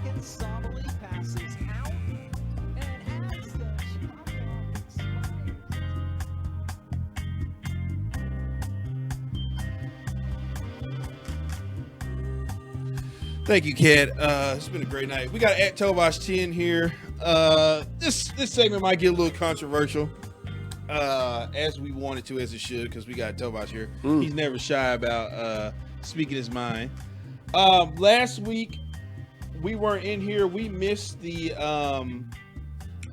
second solemnly passes out, and as the shotgun expires. Thank you, Kat. It's been a great night. We got at Tovash 10 here. This segment might get a little controversial, as we wanted to, as it should, because we got Tovash here. He's never shy about speaking his mind. Last week we weren't in here. We missed the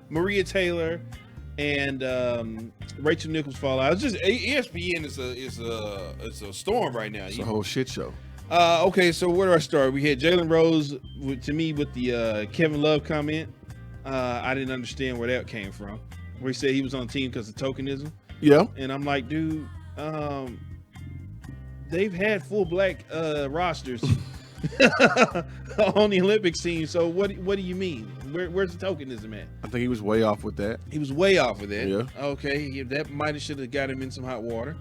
Maria Taylor and Rachel Nichols fallout. It's just ESPN is a storm right now. It's a whole shit show. Okay, so where do I start? We had Jalen Rose with the Kevin Love comment. I didn't understand where that came from. Where he said he was on the team because of tokenism. Yeah. And I'm like, dude, they've had full black rosters on the Olympics team. So what do you mean? Where's the tokenism at? I think he was way off with that. He was way off with that. Yeah. Okay, that might have should have got him in some hot water.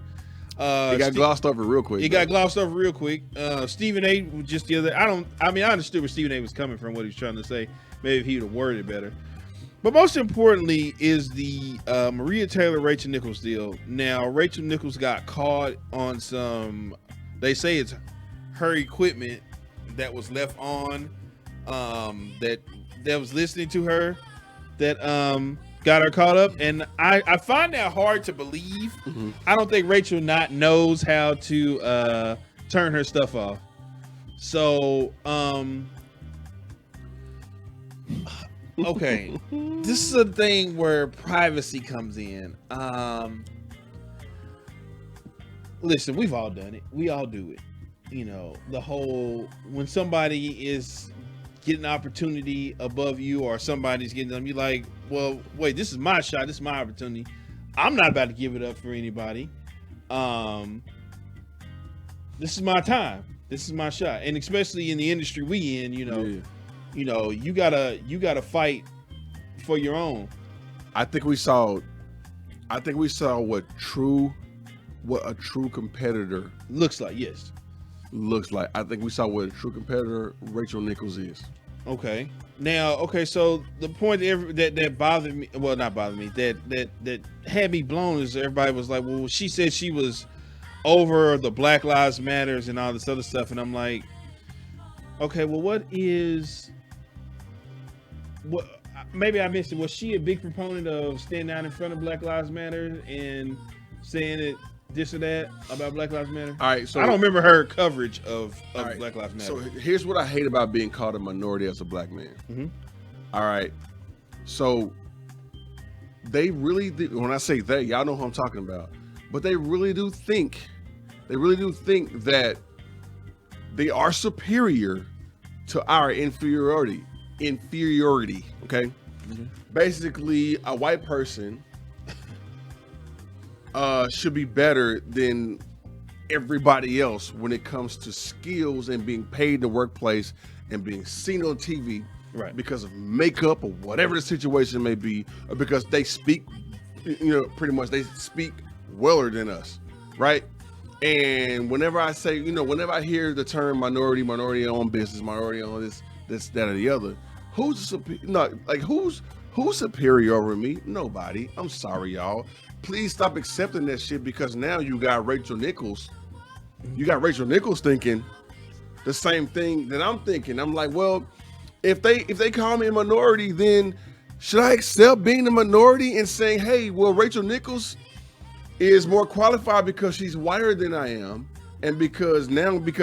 It got glossed over real quick. It got glossed over real quick. Stephen A. just the other. I understood where Stephen A. was coming from, what he was trying to say. Maybe if he would have worded it better. But most importantly is the Maria Taylor Rachel Nichols deal. Now Rachel Nichols got caught on some. They say it's her equipment that was left on, that was listening to her, that got her caught up, and I find that hard to believe. Mm-hmm. I don't think Rachel not knows how to turn her stuff off. So okay, this is a thing where privacy comes in. Listen, we've all done it. We all do it. You know, the whole when somebody is getting an opportunity above you or somebody's getting them, you're like, well, wait, this is my shot. This is my opportunity. I'm not about to give it up for anybody. This is my time. This is my shot. And especially in the industry we in, you gotta fight for your own. I think we saw what a true competitor Looks like, yes. looks like. I think we saw what a true competitor Rachel Nichols is. Okay. Now, so the point that bothered me, well, not bothered me, that had me blown is everybody was like, well, she said she was over the Black Lives Matters and all this other stuff, and I'm like, okay, well, what maybe I missed it. Was she a big proponent of standing out in front of Black Lives Matter and saying it this or that about Black Lives Matter? All right, so I don't remember her coverage of right, Black Lives Matter. So here's what I hate about being called a minority as a black man. Mhm. All right, so they really do, when I say they, y'all know who I'm talking about, but they really do think that they are superior to our inferiority. Okay, basically a white person should be better than everybody else when it comes to skills and being paid in the workplace and being seen on TV, Right. because of makeup or whatever the situation may be, or because they speak, pretty much they speak weller than us, right? And whenever I say, whenever I hear the term minority-owned business, minority-owned this, that, or the other, who's superior over me? Nobody. I'm sorry, y'all. Please stop accepting that shit, because now you got Rachel Nichols. You got Rachel Nichols thinking the same thing that I'm thinking. I'm like, well, if they call me a minority, then should I accept being a minority and saying, hey, well, Rachel Nichols is more qualified because she's whiter than I am, and because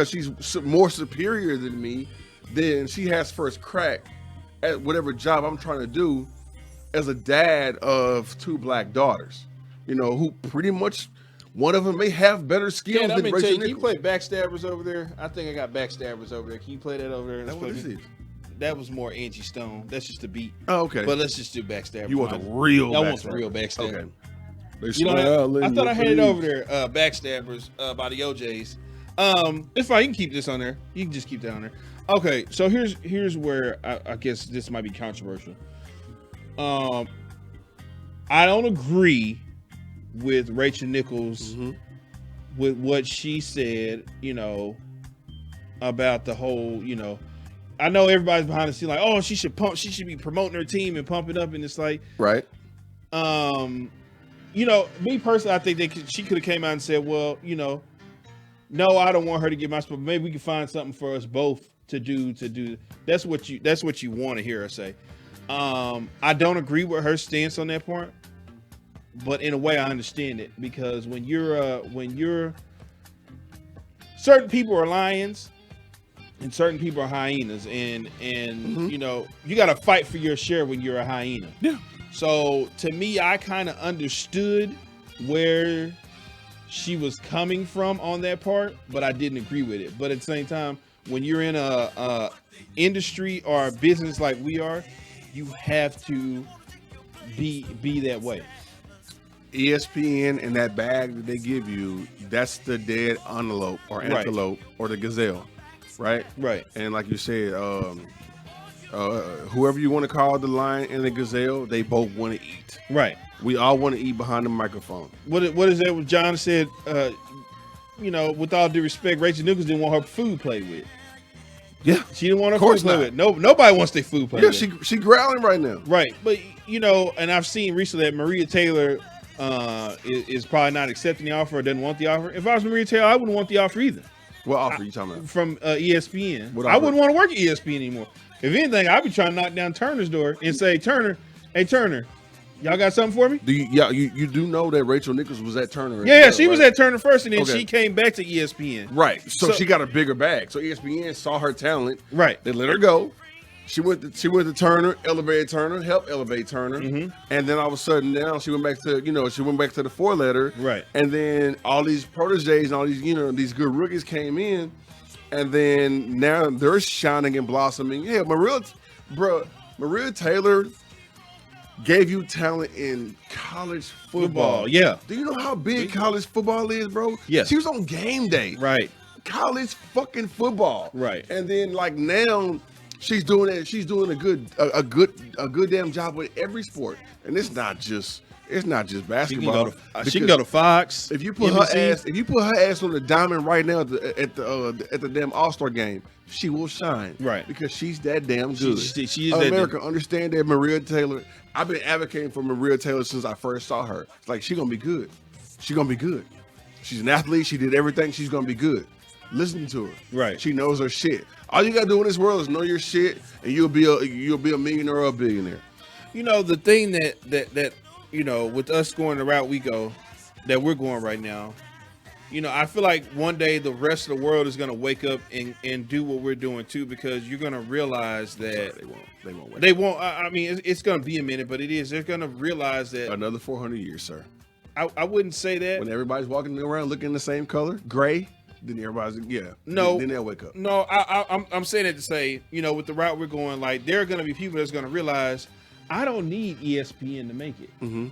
she's more superior than me, then she has first crack at whatever job I'm trying to do as a dad of two black daughters, who pretty much one of them may have better skills than Rachel Nichols. Can you play Backstabbers over there? I think I got Backstabbers over there. Can you play that over there? That's what this is. That was more Angie Stone. That's just a beat. Oh, okay. But let's just do Backstabbers. You want the real? I want the real Backstabber. Okay. I thought I had it over there. Backstabbers by the OJs. It's fine. You can keep this on there. You can just keep that on there. Okay, so here's where I guess this might be controversial. I don't agree with Rachel Nichols with what she said, about the whole, I know everybody's behind the scene like, oh, she should be promoting her team and pump it up, and it's like, Right. you know, me personally, I think she could have came out and said, well, you know, no, I don't want her to get my spot. Maybe we can find something for us both to do. That's what you want to hear her say. I don't agree with her stance on that part, but in a way I understand it, because when you're certain people are lions and certain people are hyenas, and you know, you got to fight for your share when you're a hyena. Yeah. So to me, I kind of understood where she was coming from on that part, but I didn't agree with it. But at the same time, when you're in a industry or a business like we are, you have to be that way. ESPN and that bag that they give you, that's the dead antelope or antelope or the gazelle, right? Right. And like you said, whoever you want to call the lion and the gazelle, they both want to eat. Right. We all want to eat behind the microphone. What is that? What John said? You know, with all due respect, Rachel Nichols didn't want her food played with. Yeah, she didn't want her food played with. Nobody wants their food played with. Yeah, she growling right now. Right, but you know, and I've seen recently that Maria Taylor is probably not accepting the offer or doesn't want the offer. If I was Maria Taylor, I wouldn't want the offer either. What offer are you talking about? From ESPN. What I wouldn't want to work at ESPN anymore. If anything, I'd be trying to knock down Turner's door and say, Turner, hey Turner, y'all got something for me? You do know that Rachel Nichols was at Turner. Yeah, she was at Turner first, and then she came back to ESPN. Right. So she got a bigger bag. So ESPN saw her talent. Right. They let her go. She went to Turner, elevated Turner, helped elevate Turner, and then all of a sudden now she went back to the 4-letter. Right. And then all these proteges and all these these good rookies came in, and then now they're shining and blossoming. Yeah, Maria Taylor gave you talent in college football. Yeah. Do you know how big college football is, bro? Yes. She was on game day. Right. College fucking football. Right. And then like now she's doing it. She's doing a good damn job with every sport. And it's not just basketball. She can go to Fox. If you put her ass on the diamond right now at the damn All-Star game, she will shine. Right. Because she's that damn good. She is America, understand that Maria Taylor. I've been advocating for Maria Taylor since I first saw her. It's like she's gonna be good. She's gonna be good. She's an athlete. She did everything. She's gonna be good. Listen to her. Right. She knows her shit. All you gotta do in this world is know your shit, and you'll be a millionaire or a billionaire. You know, the thing that you know, with us going the route that we're going right now, you know, I feel like one day the rest of the world is going to wake up and do what we're doing too, because you're going to realize that they won't. I mean, it's going to be a minute, but it is. They're going to realize that another 400 years, sir. I wouldn't say that. When everybody's walking around looking the same color, gray, then everybody's then they'll wake up. No, I'm saying it to say, you know, with the route we're going, like there are going to be people that's going to realize, I don't need ESPN to make it.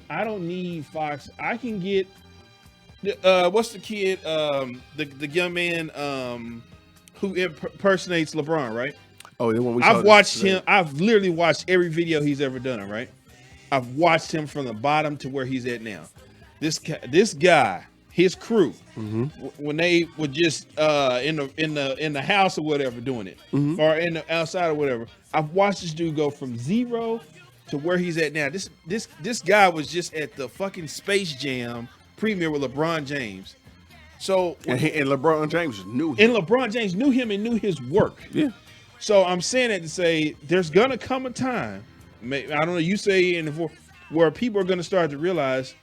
I don't need Fox. I can get what's the kid, the young man who impersonates LeBron, right? Oh, the one we I've watched him. I've literally watched every video he's ever done, right? I've watched him from the bottom to where he's at now. This guy, his crew, when they were just in the house or whatever doing it, or in the outside or whatever, I've watched this dude go from zero to where he's at now. This guy was just at the fucking Space Jam premiere with LeBron James. So and LeBron James knew him. And LeBron James knew him and knew his work. Yeah. So I'm saying that to say there's gonna come a time, I don't know, you say where people are gonna start to realize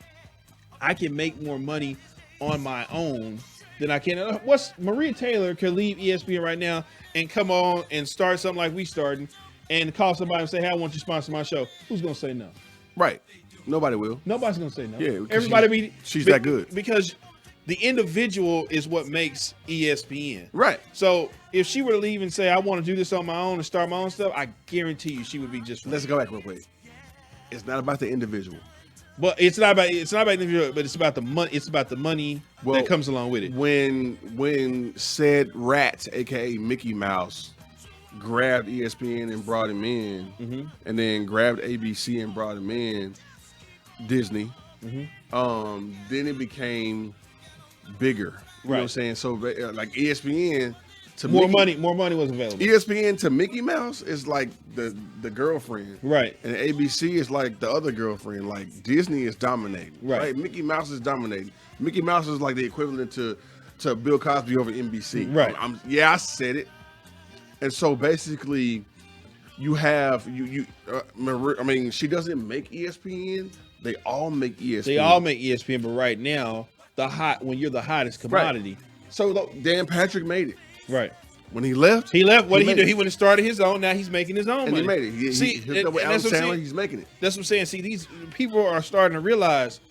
I can make more money on my own than I can. Maria Taylor could leave ESPN right now and come on and start something like we started and call somebody and say, hey, I want you to sponsor my show. Who's gonna say no? Right. Nobody will. Nobody's gonna say no. Yeah. Everybody she's that good. Because the individual is what makes ESPN. Right. So if she were to leave and say, I want to do this on my own and start my own stuff, I guarantee you she would be just fine. Let's go back real quick. It's not about the individual. But it's not about individual, but it's about the money. It's about the money that comes along with it. When said rat, aka Mickey Mouse, grabbed ESPN and brought him in, and then grabbed ABC and brought him in, Disney. Then it became bigger. You know what I'm saying? So like ESPN more money was available. ESPN to Mickey Mouse is like the girlfriend, Right. And ABC is like the other girlfriend. Like Disney is dominating, Right. Mickey Mouse is dominating. Mickey Mouse is like the equivalent to Bill Cosby over NBC, Right. I said it. And so basically, you have she doesn't make ESPN. They all make ESPN. They all make ESPN, but right now, when you're the hottest commodity. Right. So Dan Patrick made it. Right. When he left. What did he do? He went and started his own. Now he's making his own And money. he made it. He hooked up with Adam Sandler. He's making it. That's what I'm saying. See, these people are starting to realize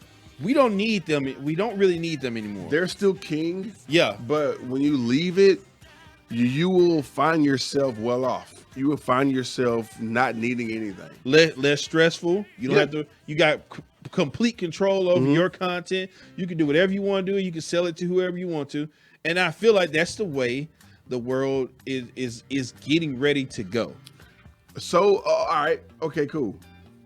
we don't need them. We don't really need them anymore. They're still king. Yeah. But when you leave it, you will find yourself well off. You will find yourself not needing anything. Less stressful. You don't have to. You got complete control over your content. You can do whatever you want to do. You can sell it to whoever you want to. And I feel like that's the way the world is getting ready to go. So, all right, okay, cool.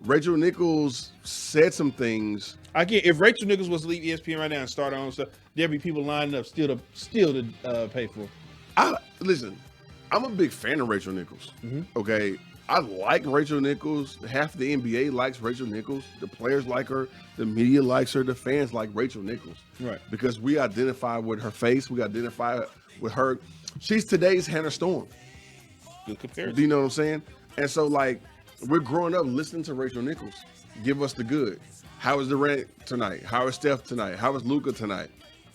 Rachel Nichols said some things. If Rachel Nichols was to leave ESPN right now and start her own stuff, there'd be people lining up still to pay for. Listen, I'm a big fan of Rachel Nichols. Okay, I like Rachel Nichols. Half the NBA likes Rachel Nichols. The players like her. The media likes her. The fans like Rachel Nichols. Right. Because we identify with her face. We identify with her. She's today's Hannah Storm. Good comparison. Do you know what I'm saying? And so, like, we're growing up listening to Rachel Nichols. Give us the good. How is Durant tonight? How is Steph tonight? How is Luka tonight?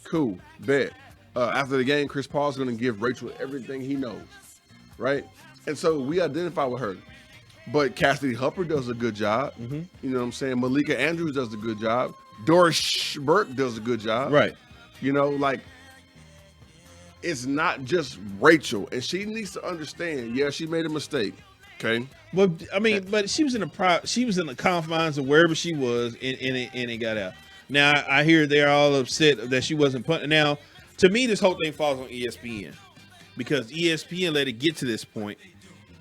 Cool. Bet. After the game, Chris Paul's going to give Rachel everything he knows. Right? And so we identify with her. But Cassidy Hupper does a good job. You know what I'm saying? Malika Andrews does a good job. Doris Burke does a good job. Right. You know, like, it's not just Rachel. And she needs to understand, yeah, she made a mistake. Okay. But I mean, but she was in the confines of wherever she was, and it got out. Now I hear they're all upset that she wasn't punting. Now, to me, this whole thing falls on ESPN because ESPN let it get to this point,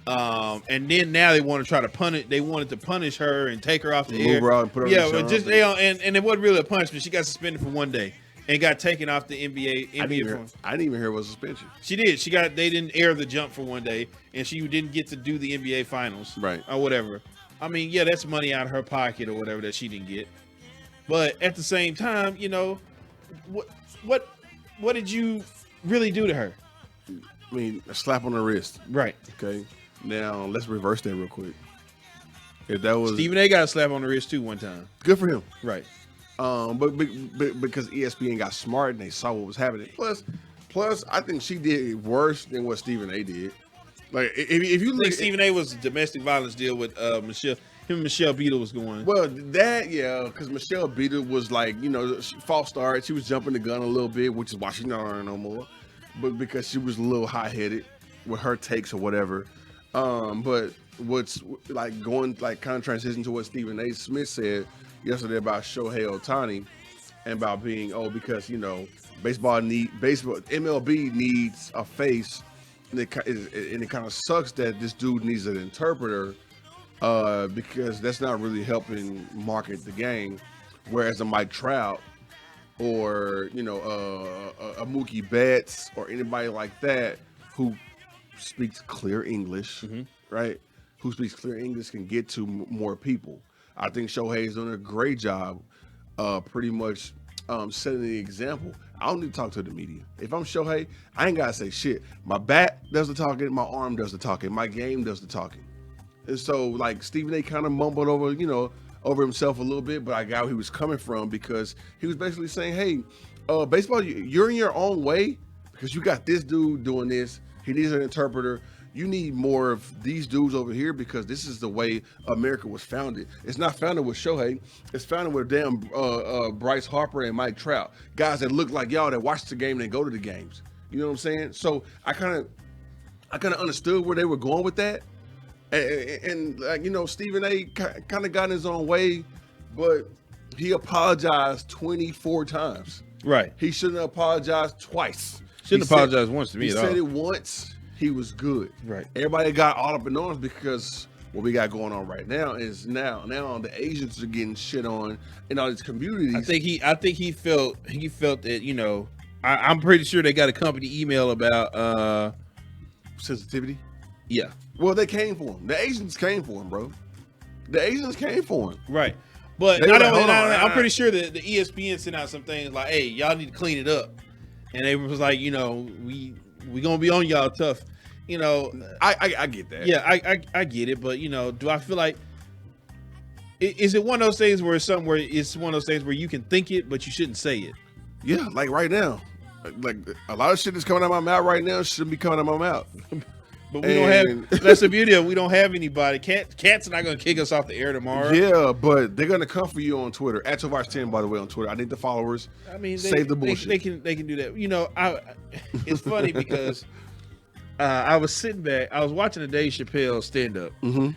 and then now they want to try to punish. They wanted to punish her and take her off the air. Move her out and put her yeah, on the but show. just and it wasn't really a punishment. She got suspended for 1 day and got taken off the NBA. I didn't even hear it was suspension. She did. They didn't air the jump for 1 day, and she didn't get to do the NBA finals, Right. or whatever. I mean, yeah, that's money out of her pocket or whatever that she didn't get. But at the same time, you know, what did you really do to her? I mean, a slap on the wrist. Right. Okay. Now let's reverse that real quick. If that was Stephen A. got a slap on the wrist too one time. good for him. Right. But because ESPN got smart and they saw what was happening. Plus, I think she did worse than what Stephen A. did. Like, if you I look, think Stephen A. was a domestic violence deal with Michelle. Him and Michelle Beadle was going. well, because Michelle Beadle was like, you know, false start. She was jumping the gun a little bit, which is why she's not on no more. But because she was a little hot headed with her takes or whatever. But what's like going like kind of transition to what Stephen A. Smith said yesterday about Shohei Ohtani and about being because you know MLB needs a face and it kind of sucks that this dude needs an interpreter because that's not really helping market the game, whereas a Mike Trout or you know a Mookie Betts or anybody like that who speaks clear English, right? Who speaks clear English can get to more people. I think Shohei's doing a great job, pretty much setting the example. I don't need to talk to the media. If I'm Shohei, I ain't gotta say shit. My bat does the talking, my arm does the talking, my game does the talking. And so, like, Stephen A. kind of mumbled over himself a little bit, but I got where he was coming from because he was basically saying, hey, baseball, you're in your own way because you got this dude doing this. He needs an interpreter. You need more of these dudes over here because this is the way America was founded. It's not founded with Shohei. It's founded with damn Bryce Harper and Mike Trout, guys that look like y'all that watch the game and they go to the games. You know what I'm saying? So I kind of understood where they were going with that, and like you know, Stephen A. kind of got in his own way, but he apologized 24 times. Right. He shouldn't have apologized twice. Shouldn't apologize once to me He at all. said it once. He was good. Right. Everybody got all up in arms because what we got going on right now is now the Asians are getting shit on in all these communities. I think he felt that, you know, I'm pretty sure they got a company email about sensitivity. Yeah, Well, they came for him. The Asians came for him, bro. The Asians came for him. right. But They not were like, only hold on, that, I'm pretty sure that the ESPN sent out some things like, "Hey, y'all need to clean it up," and they was like, you know, we gonna be on y'all tough. You know, I get that. yeah, I get it, but you know, do I feel like is it one of those things where it's something where it's one of those things where you can think it, but you shouldn't say it? Yeah, like right now. Like a lot of shit that's coming out of my mouth right now shouldn't be coming out of my mouth. But we don't have. That's the beauty of it. We don't have anybody. Cats are not going to kick us off the air tomorrow. Yeah, but they're gonna come for you on Twitter. At Tovarch10, by the way, on Twitter. I need the followers. I mean, save the bullshit. They can do that. You know, it's funny because I was sitting back. I was watching a Dave Chappelle stand up, Mm-hmm.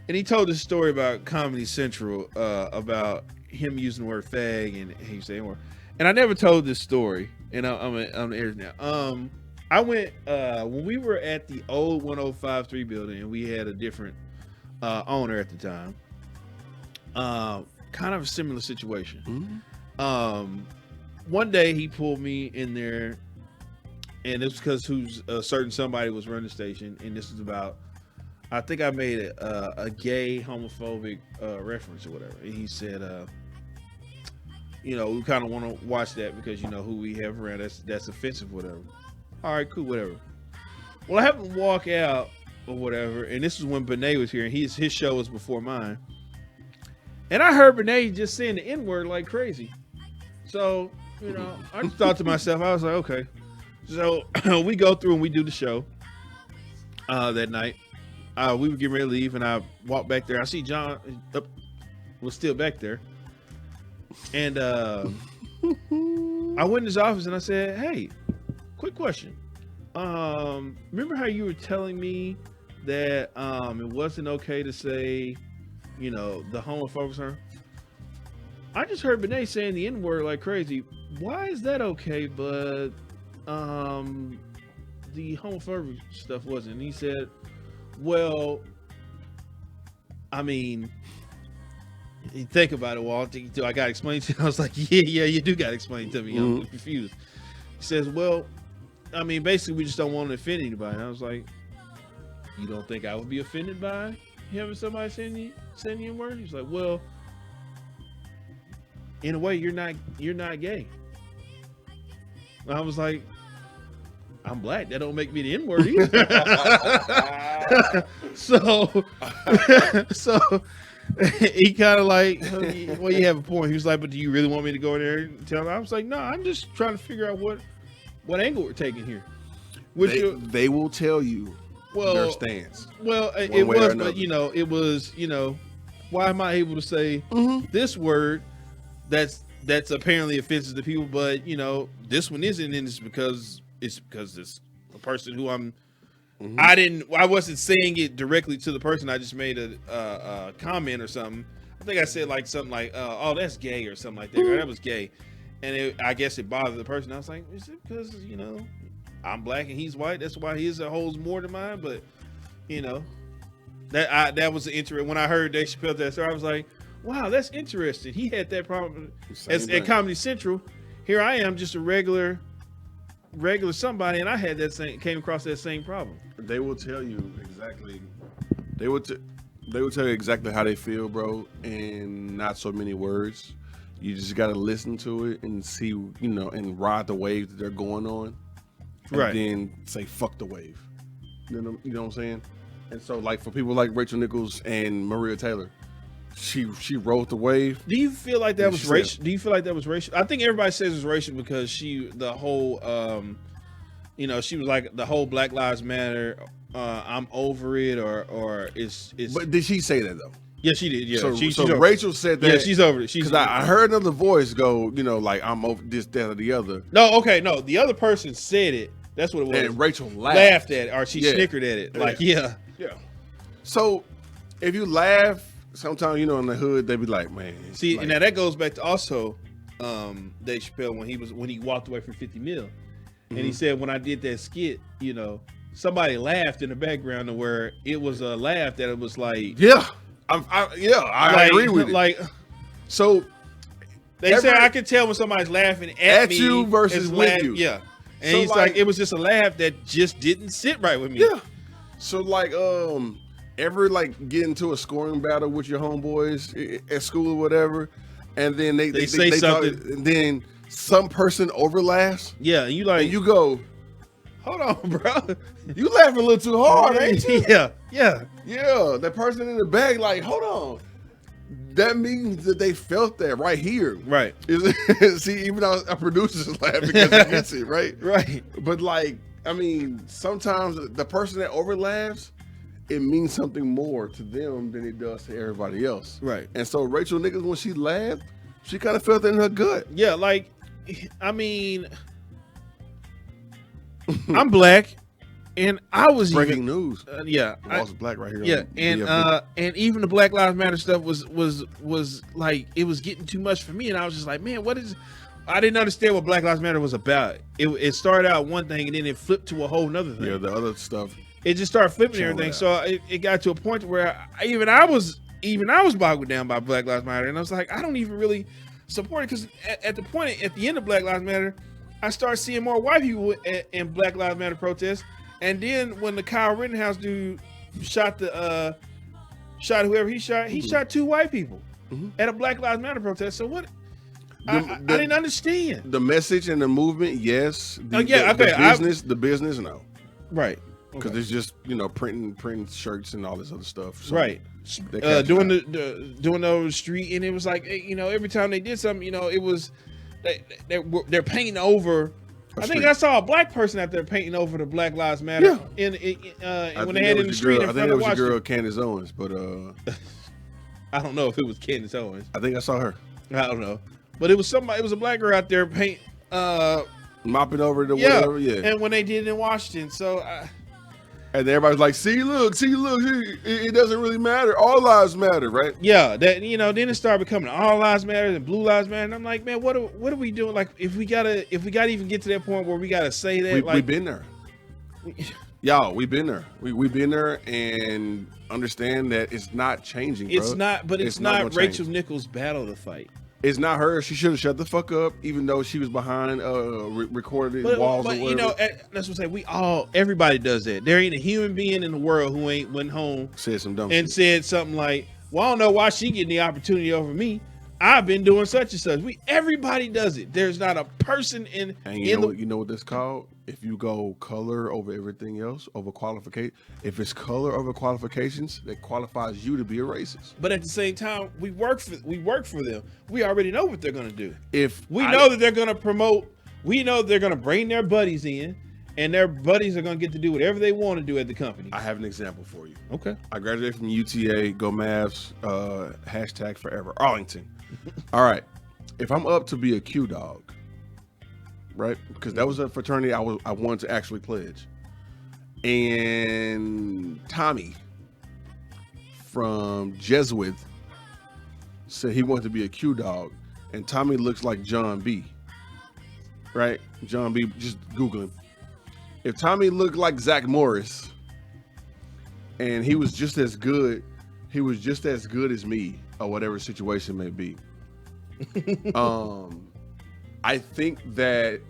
and he told this story about Comedy Central about him using the word fag and he saying word. And I never told this story, and I'm on the air now. I went when we were at the old 1053 building, and we had a different owner at the time. Kind of a similar situation. Mm-hmm. One day he pulled me in there, and it's because a certain somebody was running the station, and this is about. I think I made a gay homophobic reference or whatever, and he said, you know, we kind of want to watch that because you know who we have around. That's offensive, whatever. All right, cool, whatever. Well, I happened to walk out or whatever, and this is when Benet was here, and his show was before mine. And I heard Benet just saying the N-word like crazy. So, you know, I just thought to myself, I was like, okay. So we go through and we do the show that night. We were getting ready to leave, and I walked back there. I see John was still back there. And I went in his office, and I said, hey, quick question. Remember how you were telling me that it wasn't okay to say, you know, the homophobic term? I just heard Benet saying the N-word like crazy. Why is that okay, but the homophobic stuff wasn't? And he said, well, I mean, you think about it, Walt. Do I got to explain to you? I was like, yeah, you do got to explain to me. I'm confused. He says, well, I mean, basically, we just don't want to offend anybody. And I was like, you don't think I would be offended by having somebody send you a word? He's like, well, in a way, you're not gay. And I was like, I'm black. That don't make me the N-word either. so he kind of like, well, you have a point. He was like, but do you really want me to go in there and tell him? I was like, no, I'm just trying to figure out what angle we're taking here. They will tell you their stance. Well, it was, but it was, why am I able to say this word that's apparently offensive to people, but this one isn't, and it's because it's a person who I wasn't saying it directly to the person. I just made a comment or something. I think I said like something like, "Oh, that's gay" or something like that. Or, that was gay, and I guess it bothered the person. I was like, "Is it because I'm black and he's white? That's why his holds more than mine." But that was interesting. When I heard Dave Chappelle that story, I was like, "Wow, that's interesting." He had that problem at Comedy Central. Here I am, just a regular somebody, and I had came across that same problem. They will tell you exactly. They will tell you exactly how they feel, bro, and not so many words. You just got to listen to it and see, and ride the wave that they're going on, and then say fuck the wave. You know what I'm saying? And so, like, for people like Rachel Nichols and Maria Taylor, she rode the wave. Do you feel like that was racial? Do you feel like that was racial? I think everybody says it's racial because she was like the whole Black Lives Matter. I'm over it, or it's. But did she say that though? Yeah, she did. Yeah, so Rachel said that. Yeah, she's over it. Because I heard another voice go, like I'm over this, that, or the other. No, the other person said it. That's what it was. And Rachel laughed at it, or she snickered at it. Like, yeah. So if you laugh. Sometimes, in the hood, they be like, man. See, and now that goes back to also Dave Chappelle when he walked away from 50 mil. And he said, when I did that skit, somebody laughed in the background to where it was a laugh that it was like. Yeah. I agree with you. So. They say I can tell when somebody's laughing at me you versus with you. Yeah. And so he's like, it was just a laugh that just didn't sit right with me. Yeah. So like ever like get into a scoring battle with your homeboys at school or whatever, and then they say something, and then some person overlaughs. Yeah, and you like And you go, hold on, bro. you laughing a little too hard, ain't you? Yeah. Yeah, that person in the back, like, hold on. That means that they felt that right here. Right. See, even our producers laugh because he gets it, right? Right. But like, I mean, sometimes the person that overlaughs, it means something more to them than it does to everybody else. Right. And so Rachel Nichols, when she laughed, she kind of felt it in her gut. Yeah, like, I mean, I'm black, and I was Breaking news. Yeah, I was black right here. Yeah, on and bFb. and even the Black Lives Matter stuff was like, it was getting too much for me, and I was just like, man, what is? I didn't understand what Black Lives Matter was about. It started out one thing, and then it flipped to a whole nother thing. Yeah, the other stuff. It just started flipping Show everything. that. So it got to a point where I was boggled down by Black Lives Matter, and I was like, I don't even really support it, because at the end of Black Lives Matter, I started seeing more white people in Black Lives Matter protests. And then when the Kyle Rittenhouse dude shot whoever he shot 2 white people at a Black Lives Matter protest. So what? I didn't understand The message and the movement, yes. The business, no. Right. Because it's just, printing shirts and all this other stuff. So Right. they catch Doing that. doing over the street, and it was like, every time they did something, it was they're painting over. I think I saw a black person out there painting over the Black Lives Matter when they had in the street in I front think it of was your Washington. girl Candace Owens, but I don't know if it was Candace Owens. I think I saw her I don't know, but it was somebody. It was a black girl out there mopping over the whatever. Yeah, And when they did it in Washington, so. And everybody's like, see, look, it doesn't really matter. All lives matter, right? Yeah, that then it started becoming all lives matter and blue lives matter. And I'm like, man, what are we doing? Like, if we gotta even get to that point where we gotta say that, We've been there. Y'all, we've been there. We've been there, and understand that it's not changing. It's bro. not, but it's not not gonna Rachel change. Nichols' battle to fight. It's not her. She should have shut the fuck up, even though she was behind recorded But walls or whatever. that's what I'm saying. Everybody does that. There ain't a human being in the world who ain't went home Said some dumb and shit. said something like, "Well, I don't know why she getting the opportunity over me. I've been doing such and such." Everybody does it. There's not a person in And you know what that's called? If you go color over everything else, over qualification. If it's color over qualifications, that qualifies you to be a racist. But at the same time, we work for them. We already know what they're gonna do. If We know that they're gonna promote. We know they're gonna bring their buddies in, and their buddies are gonna get to do whatever they want to do at the company. I have an example for you. Okay. I graduated from UTA, go Mavs, hashtag forever, Arlington. All right. If I'm up to be a Q dog, right? Because that was a fraternity I wanted to actually pledge. And Tommy from Jesuit said he wanted to be a Q dog. And Tommy looks like John B. Right? John B, just Google him. If Tommy looked like Zach Morris and he was just as good as me, or whatever situation may be. I think that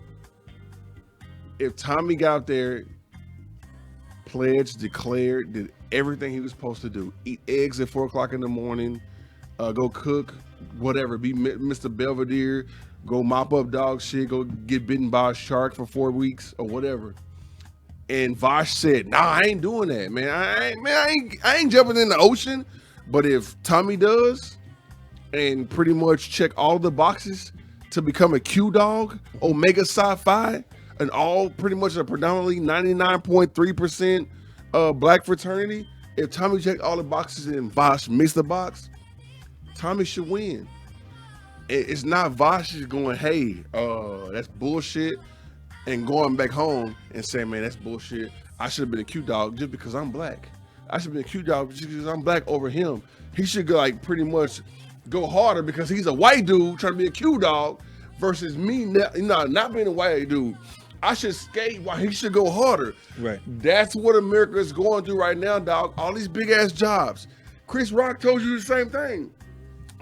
if Tommy got out there, pledged, declared, did everything he was supposed to do, eat eggs at 4:00 in the morning, go cook, whatever, be Mr. Belvedere, go mop up dog shit, go get bitten by a shark for 4 weeks or whatever. And Vosh said, "Nah, I ain't doing that, man. I ain't jumping in the ocean." But if Tommy does, and pretty much check all the boxes to become a Q dog, Omega Psi Phi, and all pretty much a predominantly 99.3% black fraternity, if Tommy checked all the boxes and Vosh missed the box, Tommy should win. It's not Vosh is going, "Hey, that's bullshit," and going back home and saying, "Man, that's bullshit. I should have been a Q dog just because I'm black. I should have been a Q dog just because I'm black over him." He should go, like, pretty much go harder because he's a white dude trying to be a Q dog versus me not being a white dude. I should skate while he should go harder. Right. That's what America is going through right now, dog. All these big ass jobs. Chris Rock told you the same thing.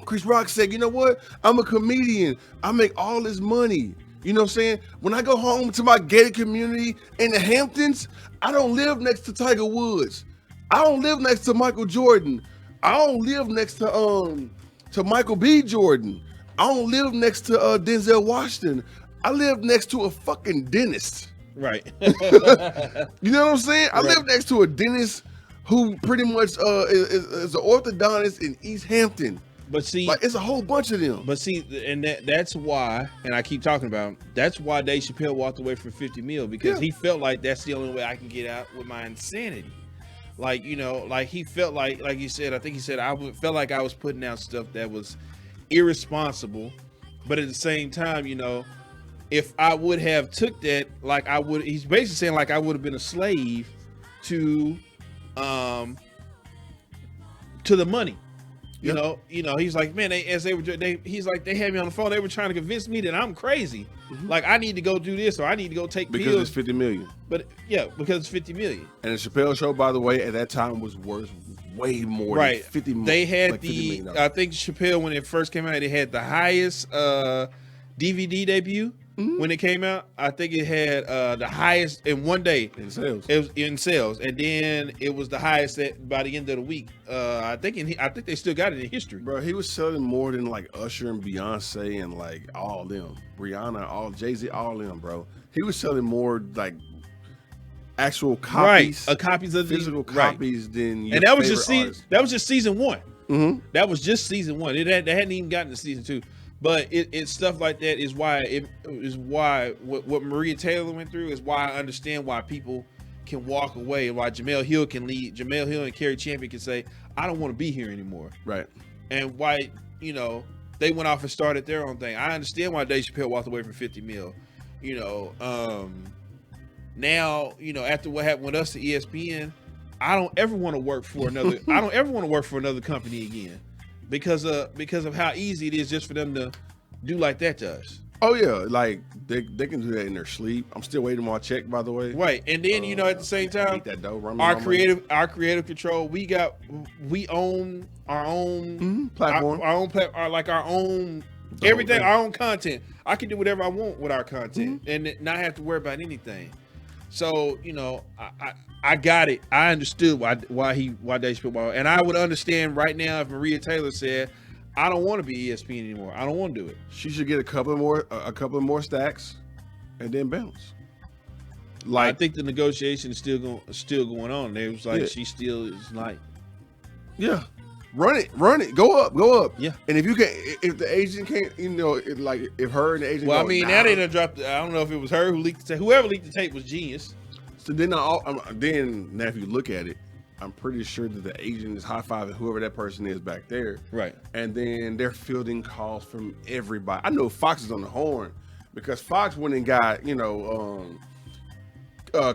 Chris Rock said, "You know what? I'm a comedian. I make all this money. You know what I'm saying? When I go home to my gated community in the Hamptons, I don't live next to Tiger Woods. I don't live next to Michael Jordan. I don't live next to Michael B. Jordan. I don't live next to Denzel Washington. I live next to a fucking dentist. Right. You know what I'm saying? I Right. live next to a dentist who pretty much is an orthodontist in East Hampton. But see, Like, it's a whole bunch of them. but see, and that's why, and I keep talking about, that's why Dave Chappelle walked away from 50 mil, because Yeah. he felt like that's the only way I can get out with my insanity. Like, you know, like he felt like you said, I think he said, felt like I was putting out stuff that was irresponsible, but at the same time, you know, if I would have took that, like I would, he's basically saying like I would have been a slave to the money. You Yep. know, he's like, man, he's like, they had me on the phone. They were trying to convince me that I'm crazy. Like, I need to go do this, or I need to go take Because pills. it's 50 million. But yeah, because it's 50 million. And the Chappelle show, by the way, at that time was worth way more Right. than 50 million. They had like $50 million. I think Chappelle, when it first came out, it had the highest DVD debut when it came out. I think it had the highest in one day. in sales. It was in sales, and then it was the highest by the end of the week. I think they still got it in history. Bro, he was selling more than like Usher and Beyonce and like all them. Rihanna, all Jay-Z, all them, bro. He was selling more like actual copies. Right, copies of physical right. copies than your And that was favorite just that was just season one. Mm-hmm. That was just season one. They hadn't even gotten to season two. But it's stuff like that is why what Maria Taylor went through is why I understand why people can walk away, why Jamel Hill can lead. Jamel Hill and Kerry Champion can say, I don't want to be here anymore. Right. And why, you know, they went off and started their own thing. I understand why Dave Chappelle walked away from 50 mil. You know, now, you know, after what happened with us at ESPN, I don't ever want to work for another company again. Because of how easy it is just for them to do like that to us. Oh yeah, like they can do that in their sleep. I'm still waiting on my check, by the way. Right. And then, you know, at the same time, Eat that dough, run me our my money. creative control, we own our own Platform. our own The whole everything, thing. our own content. I can do whatever I want with our content and not have to worry about anything. So, you know, I got it. I understood why Dave Chappelle, and I would understand right now if Maria Taylor said, I don't want to be ESPN anymore. I don't want to do it. She should get a couple more stacks, and then bounce. I Like, think the negotiation is still going on. It was like Yeah. she still is like, yeah, run it, go up. Yeah. And if the agent can't, you know, if her and the agent. well, I go, mean, nah. now they done dropped. I don't know if it was her who leaked the tape. Whoever leaked the tape was genius. So then, now if you look at it, I'm pretty sure that the agent is high fiving whoever that person is back there. Right. And then they're fielding calls from everybody. I know Fox is on the horn because Fox went and got, you know,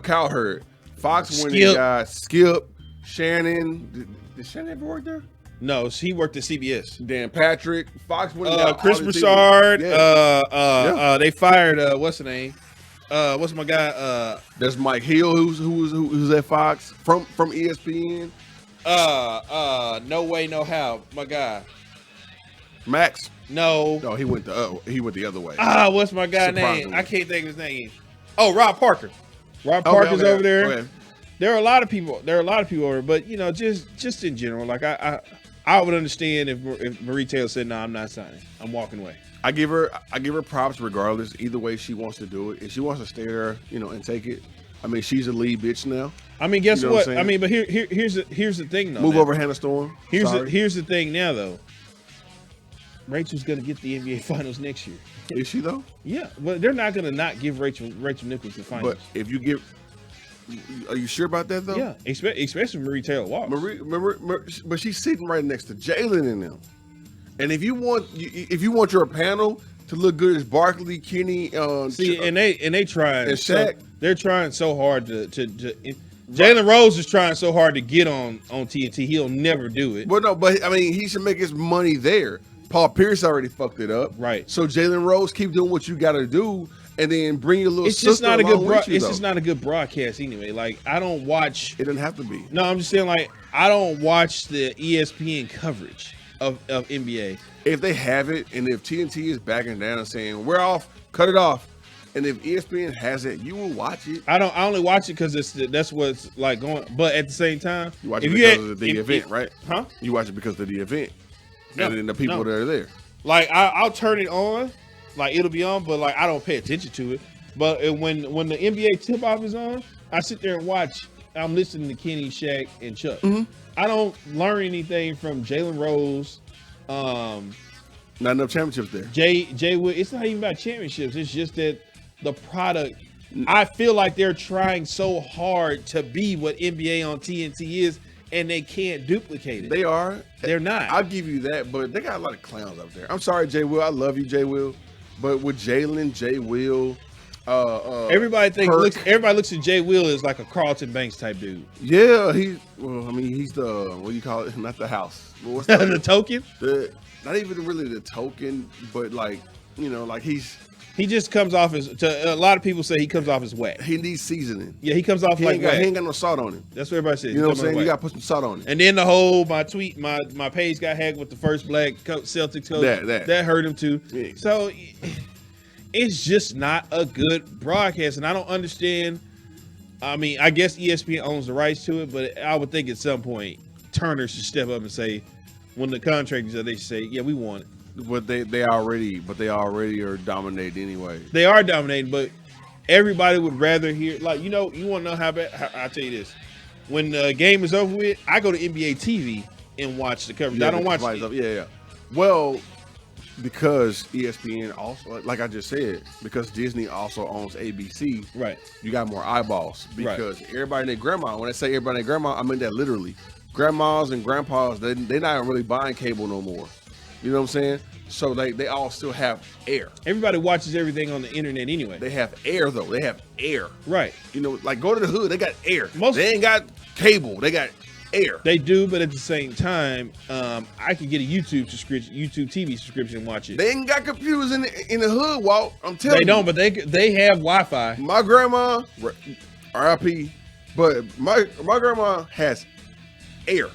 Cowherd. Fox went and got Skip, Shannon. Did Shannon ever work there? No, he worked at CBS. Dan Patrick. Fox went and got Chris all these Broussard. people. Yeah. Yeah. They fired. What's the name? What's my guy? There's Mike Hill, who's at Fox from ESPN. No way, no how. My guy. Max. No. No, he went the other way. What's my guy name? Surprisingly. I can't think of his name. Oh, Rob Parker. Rob Okay, Parker's okay, over there. okay. There are a lot of people over, but you know, just in general, like I would understand if Marie Taylor said, "No, I'm not signing. I'm walking away." I give her props regardless. Either way she wants to do it. If she wants to stay there, you know, and take it. I mean, she's a lead bitch now. I mean, guess You know what? what I'm I saying? mean, but here's the thing though. Move now. over, Hannah Storm. Here's the thing now though. Rachel's gonna get the NBA Finals next year. Is she though? Yeah, but they're not gonna not give Rachel Nichols the finals. But if you give, are you sure about that though? Yeah, especially Marie Taylor walks. But she's sitting right next to Jalen in them. And if you want your panel to look good as Barkley, Kenny, See, and they trying. and Shaq. They're trying so hard to Jalen Rose is trying so hard to get on TNT. He'll never do it. Well, no, but I mean, he should make his money there. Paul Pierce already fucked it up, Right. So Jalen Rose, keep doing what you got to do, and then bring your little It's sister just not a along good. with you, It's though. just not a good broadcast anyway. Like I don't watch. It doesn't have to be. No, I'm just saying like I don't watch the ESPN coverage of NBA. If they have it, and if TNT is backing down and saying we're off, cut it off, And if ESPN has it, you will watch it. I only watch it because that's what's like going. But at the same time, You watch it because of the event, right? Huh? You watch it because of the event, No, and then the people that are there. Like I'll turn it on, like it'll be on, but like I don't pay attention to it. But when the NBA tip off is on, I sit there and watch. I'm listening to Kenny, Shaq, and Chuck. I don't learn anything from Jalen Rose. Not enough championships there. Jay Wood. It's not even about championships. It's just that the product. I feel like they're trying so hard to be what NBA on TNT is, and they can't duplicate it. They are. They're not. I'll give you that, but they got a lot of clowns up there. I'm sorry, Jay Will. I love you, Jay Will. But with Jalen, Jay Will, everybody Perk. looks at Jay Will as like a Carlton Banks type dude. Yeah, he's the, what do you call it? Not the house. But what's The token. Not even really the token, but like, like He just comes off as. A lot of people say he comes off as whack. he needs seasoning. Yeah, he comes off He like ain't, got, whack. he ain't got no salt on him. That's what everybody says. You know what I'm He comes saying? off You whack. got to put some salt on it. And then the whole my page got hacked with the first black Celtics coach. That hurt him too. Yeah. So it's just not a good broadcast, and I don't understand. I mean, I guess ESPN owns the rights to it, but I would think at some point Turner should step up and say, when the contract is up, they should say, "Yeah, we want it." But they already are dominating anyway. They are dominating, but everybody would rather hear. Like, you want to know how bad? I'll tell you this: when the game is over with, I go to NBA TV and watch the coverage. I don't watch it. Yeah. Well, because ESPN also, like I just said, because Disney also owns ABC, Right. you got more eyeballs. Because everybody and their grandma, when I say everybody and their grandma, I mean that literally. Grandmas and grandpas, they're not really buying cable no more. You know what I'm saying? So they all still have air. Everybody watches everything on the internet anyway. They have air though. They have air. Right. Like go to the hood, they got air. Most- they ain't got cable. They got air. They do, but at the same time, I could get a YouTube TV subscription and watch it. They ain't got computers in the hood, Walt. I'm telling you. They don't, but they have Wi-Fi. My grandma, RIP, but my grandma has air.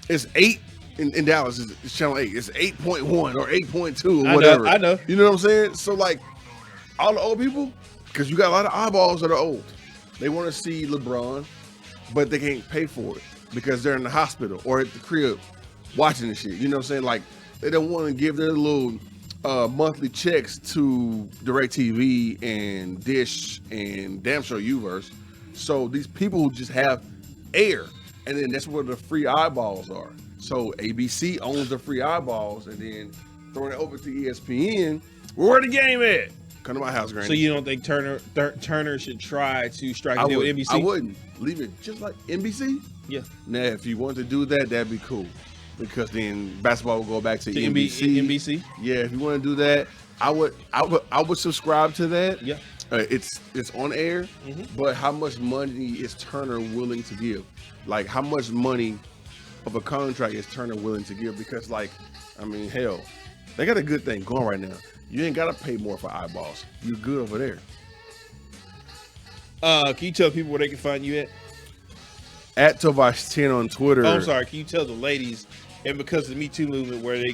It's 8 in Dallas. It's channel 8. It's 8.1 or 8.2 or whatever. I know. You know what I'm saying? So like all the old people, because you got a lot of eyeballs that are old. They want to see LeBron, but they can't pay for it because they're in the hospital or at the crib watching the shit. You know what I'm saying? Like they don't want to give their little monthly checks to DirecTV and Dish and damn sure Uverse. So these people who just have air, and then that's where the free eyeballs are. So ABC owns the free eyeballs, and then throwing it over to ESPN. Where the game at? Come to my house, Granny. So you don't think Turner should try to strike I a deal with would. NBC? I wouldn't leave it just like NBC. Yeah. Now, if you want to do that, that'd be cool, because then basketball will go back to NBC. NBC. Yeah, if you want to do that, I would subscribe to that. Yeah. It's on air, but how much money is Turner willing to give? Like, how much money of a contract is Turner willing to give? Because, like, I mean, hell, they got a good thing going right now. You ain't got to pay more for eyeballs. You're good over there. Can you tell people where they can find you at? At Tovash10 on Twitter. Oh, I'm sorry. Can you tell the ladies, and because of the Me Too movement, where they,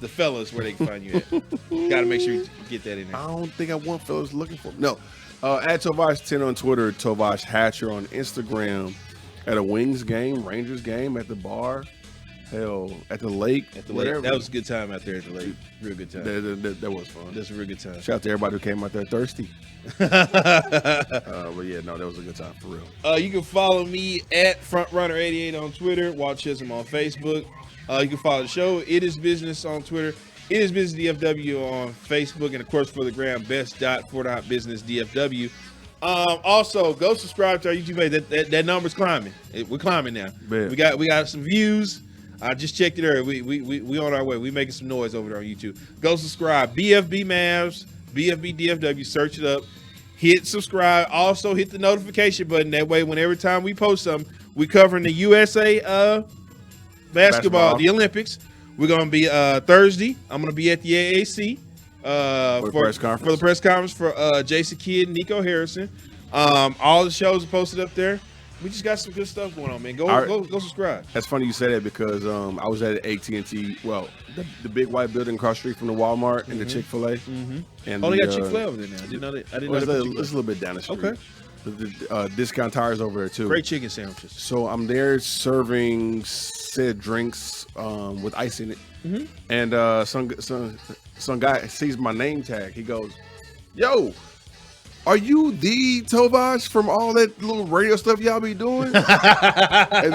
the fellas, where they can find you at? Got to make sure you get that in there. I don't think I want fellas looking for no. At Tovash10 on Twitter, Tovash Hatcher on Instagram. At a Wings game, Rangers game, at the bar, hell, at the lake, At the whatever. lake. That was a good time out there at the lake. Real good time. That was fun. That's a real good time. Shout out to everybody who came out there thirsty. But yeah, no, that was a good time for real. You can follow me at FrontRunner88 on Twitter. Walt Chisholm on Facebook. You can follow the show. It is Business on Twitter. It is Business DFW on Facebook, and of course for the gram, best.for.business DFW. Also, go subscribe to our YouTube page. That number's climbing. We're climbing now. Man. We got some views. I just checked it earlier. We on our way. We making some noise over there on YouTube. Go subscribe. bFb Mavs, bFb DFW. Search it up. Hit subscribe. Also hit the notification button. That way, whenever time we post something, we covering the USA basketball, the Olympics. We're gonna be Thursday. I'm gonna be at the AAC. For the press conference for Jason Kidd and Nico Harrison. All the shows are posted up there. We just got some good stuff going on, man. Go All right. go subscribe. That's funny you say that because I was at AT&T. Well, the big white building across the street from the Walmart and the Chick-fil-A. Mm-hmm. And Oh, they the, got Chick-fil-A over there now. I didn't know that. I didn't Well, know it's, that. it's a little bit down the street. Okay. The discount tires over there too. Great chicken sandwiches. So I'm there serving said drinks with ice in it, and some guy sees my name tag. He goes, "Yo, are you the Tovach from all that little radio stuff y'all be doing?" And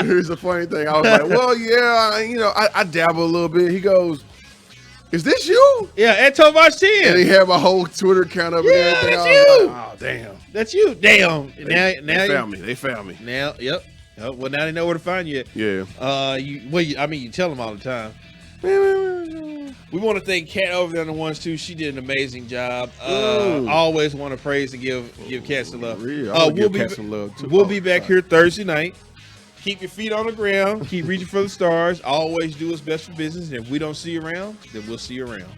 here's the funny thing. I was like, "Well, yeah, I dabble a little bit." He goes, "Is this you?" Yeah, at Tovach 10. And he had my whole Twitter account up and Yeah, everything. that's I was you. like, "Oh, damn." That's you. Damn. They found me. They found me. Now, yep. Oh, well, now they know where to find you. Yeah. You tell them all the time. We want to thank Kat over there on the ones too. She did an amazing job. Always want to praise and give Kat some love. Real. We'll give Kat some love too. We'll be back here Thursday night. Keep your feet on the ground. Keep reaching for the stars. Always do what's best for business. And if we don't see you around, then we'll see you around.